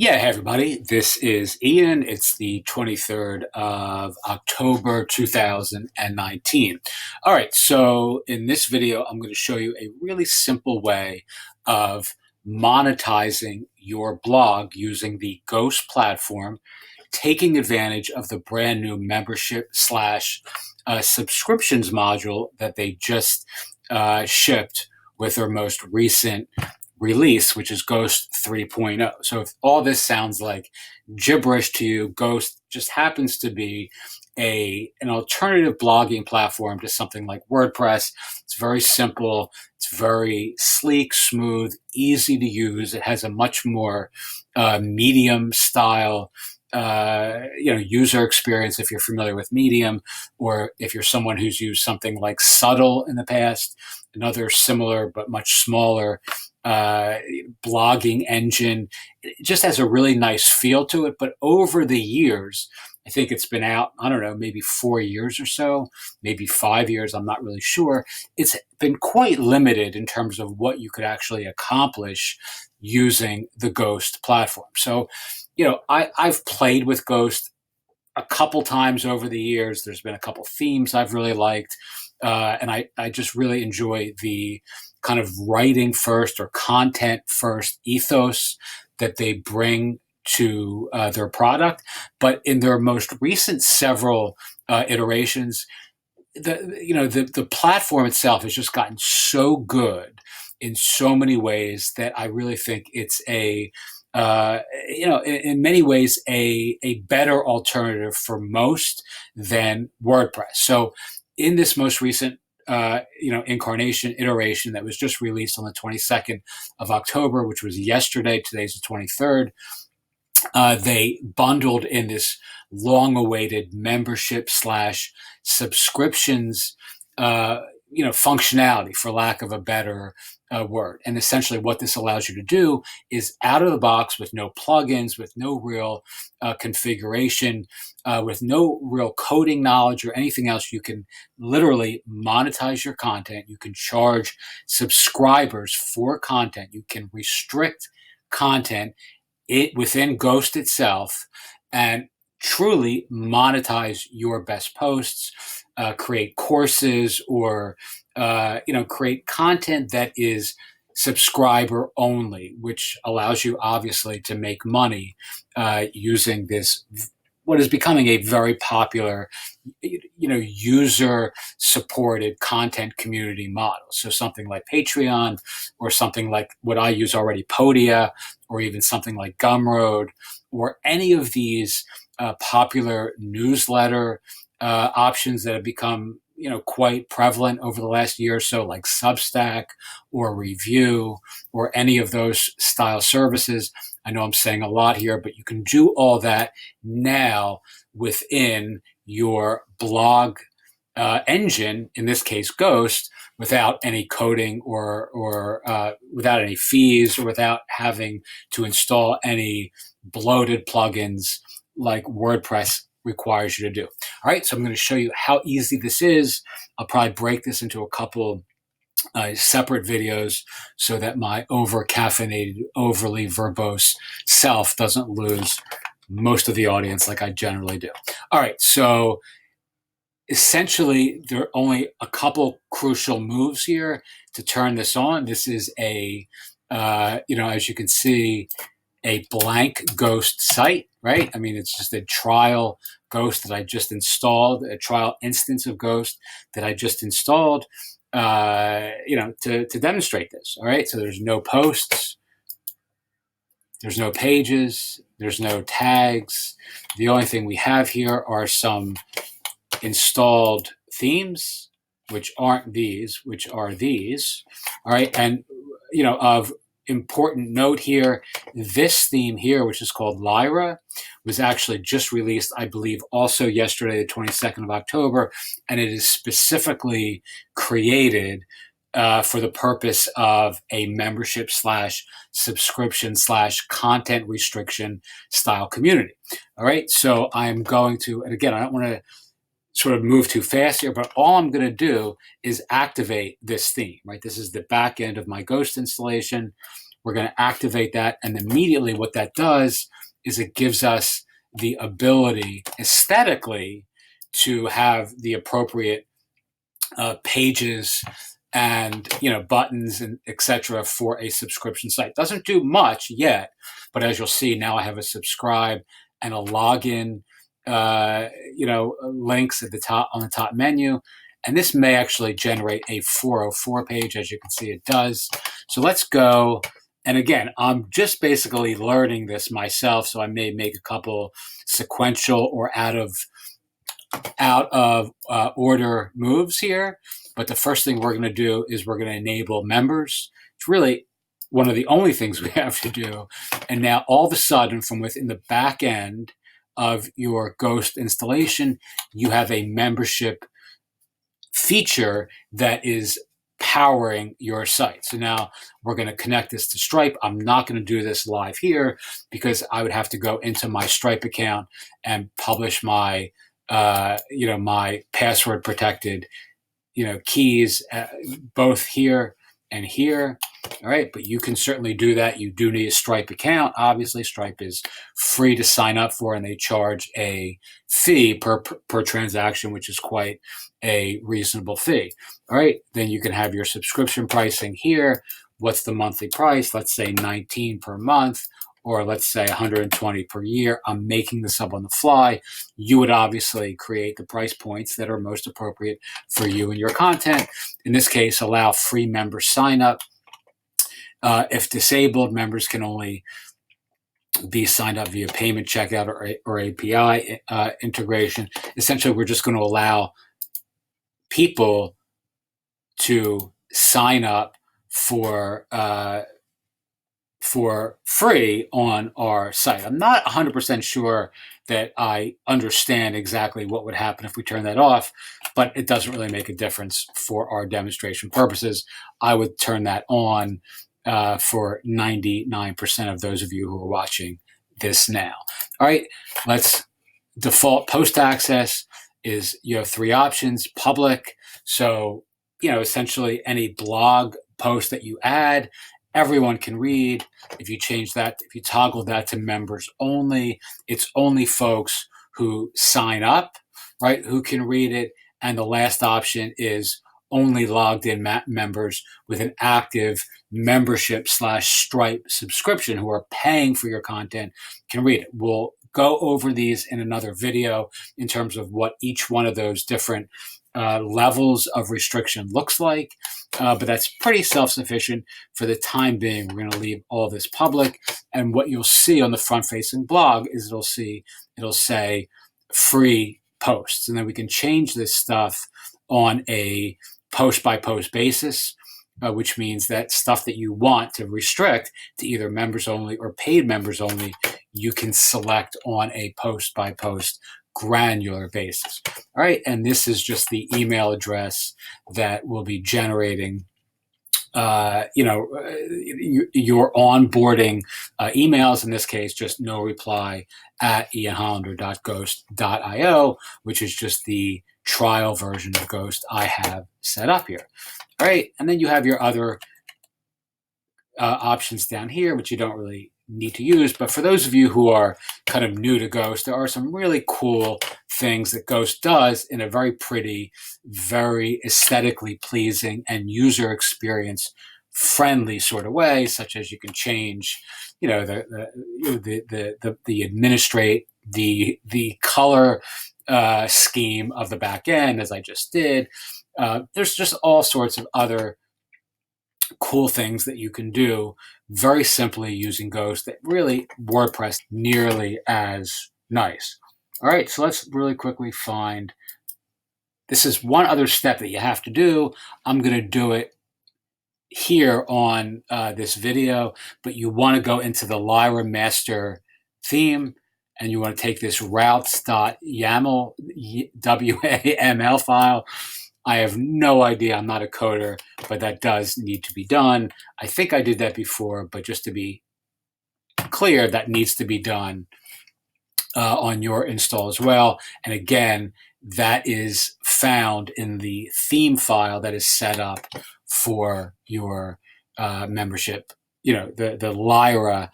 Yeah, hey everybody. This is Ian. It's the 23rd of October 2019. All right, so in this video, I'm going to show you a really simple way of monetizing your blog using the Ghost platform, taking advantage of the brand new membership slash subscriptions module that they just shipped with their most recent release, which is Ghost 3.0. So if all this sounds like gibberish to you, Ghost just happens to be an alternative blogging platform to something like WordPress. It's very simple. It's very sleek, smooth, easy to use. It has a much more medium style user experience if you're familiar with Medium, or if you're someone who's used something like Subtle in the past, another similar but much smaller blogging engine. It just has a really nice feel to it. But over the years, I think it's been out, I don't know, maybe 4 years or so, maybe 5 years, I'm not really sure. It's been quite limited in terms of what you could actually accomplish using the Ghost platform. So, I've played with Ghost a couple times over the years. There's been a couple themes I've really liked. And I just really enjoy the kind of writing first or content first ethos that they bring to their product. But in their most recent several iterations, the platform itself has just gotten so good in so many ways that I really think it's in many ways, a better alternative for most than WordPress. So in this most recent iteration that was just released on the 22nd of October, which was yesterday. Today's the 23rd. They bundled in this long-awaited membership slash subscriptions, functionality, for lack of a better word. And essentially what this allows you to do is out of the box, with no plugins, with no real configuration, with no real coding knowledge or anything else, you can literally monetize your content. You can charge subscribers for content. You can restrict content within Ghost itself and truly monetize your best posts, create courses, or create content that is subscriber only, which allows you obviously to make money using this, what is becoming a very popular, user supported content community model. So something like Patreon, or something like what I use already, Podia, or even something like Gumroad, or any of these popular newsletter options that have become quite prevalent over the last year or so, like Substack or Review, or any of those style services. I know I'm saying a lot here, but you can do all that now within your blog engine, in this case Ghost, without any coding or without any fees, or without having to install any bloated plugins like WordPress requires you to do. All right, so I'm going to show you how easy this is. I'll probably break this into a couple separate videos so that my over-caffeinated, overly verbose self doesn't lose most of the audience like I generally do. All right, so essentially, there are only a couple crucial moves here to turn this on. This is as you can see, a blank Ghost site, right? I mean, it's just a trial Ghost that I just installed, a trial instance of Ghost that I just installed, to demonstrate this. All right, so there's no posts, there's no pages, there's no tags. The only thing we have here are some installed themes, which aren't these, which are these. All right, and of important note here, this theme here, which is called Lyra, was actually just released, I believe, also yesterday, the 22nd of October, and it is specifically created for the purpose of a membership slash subscription slash content restriction style community. All right, so I'm going to, and again, I don't want to sort of move too fast here, but all I'm going to do is activate this theme, right? This is the back end of my Ghost installation. We're going to activate that. And immediately what that does is it gives us the ability aesthetically to have the appropriate pages and buttons and etc. for a subscription site. Doesn't do much yet, but as you'll see now, I have a subscribe and a login, links at the top on the top menu, and this may actually generate a 404 page. As you can see, it does. So let's go. And again, I'm just basically learning this myself, so I may make a couple sequential or out of order moves here. But the first thing we're going to do is we're going to enable members. It's really one of the only things we have to do. And now all of a sudden, from within the back end of your Ghost installation, you have a membership feature that is powering your site. So now we're going to connect this to Stripe. I'm not going to do this live here because I would have to go into my Stripe account and publish my my password protected, keys, both here and here. All right. But you can certainly do that. You do need a Stripe account. Obviously, Stripe is free to sign up for, and they charge a fee per transaction, which is quite a reasonable fee. All right. Then you can have your subscription pricing here. What's the monthly price? Let's say $19 per month, or let's say $120 per year. I'm making this up on the fly. You would obviously create the price points that are most appropriate for you and your content. In this case, allow free member sign up. If disabled, members can only be signed up via payment checkout or API integration. Essentially, we're just going to allow people to sign up for free on our site. I'm not 100% sure that I understand exactly what would happen if we turn that off, but it doesn't really make a difference for our demonstration purposes. I would turn that on for 99% of those of you who are watching this now. All right, let's default post access is you have three options. Public, so essentially any blog post that you add, everyone can read. If you change that, if you toggle that to members only, it's only folks who sign up, right, who can read it. And the last option is only logged in members with an active membership / Stripe subscription who are paying for your content can read it. We'll go over these in another video in terms of what each one of those different levels of restriction looks like, but that's pretty self-sufficient for the time being. We're going to leave all this public, and what you'll see on the front-facing blog is it'll say free posts, and then we can change this stuff on a post-by-post basis, which means that stuff that you want to restrict to either members only or paid members only, you can select on a post-by-post granular basis. All right, and this is just the email address that will be generating your onboarding emails. In this case, just no reply at ianhollander.ghost.io, which is just the trial version of Ghost I have set up here. All right, and then you have your other options down here, which you don't really need to use. But for those of you who are kind of new to Ghost, there are some really cool things that Ghost does in a very pretty, very aesthetically pleasing and user experience friendly sort of way, such as you can change, the administrate the color scheme of the back end, as I just did. There's just all sorts of other cool things that you can do very simply using Ghost that really WordPress nearly as nice. All right, so let's really quickly find, this is one other step that you have to do. I'm going to do it here on this video, but you want to go into the Lyra master theme, and you want to take this routes.yaml WAML file. I have no idea. I'm not a coder, but that does need to be done. I think I did that before, but just to be clear, that needs to be done on your install as well. And again, that is found in the theme file that is set up for your membership the Lyra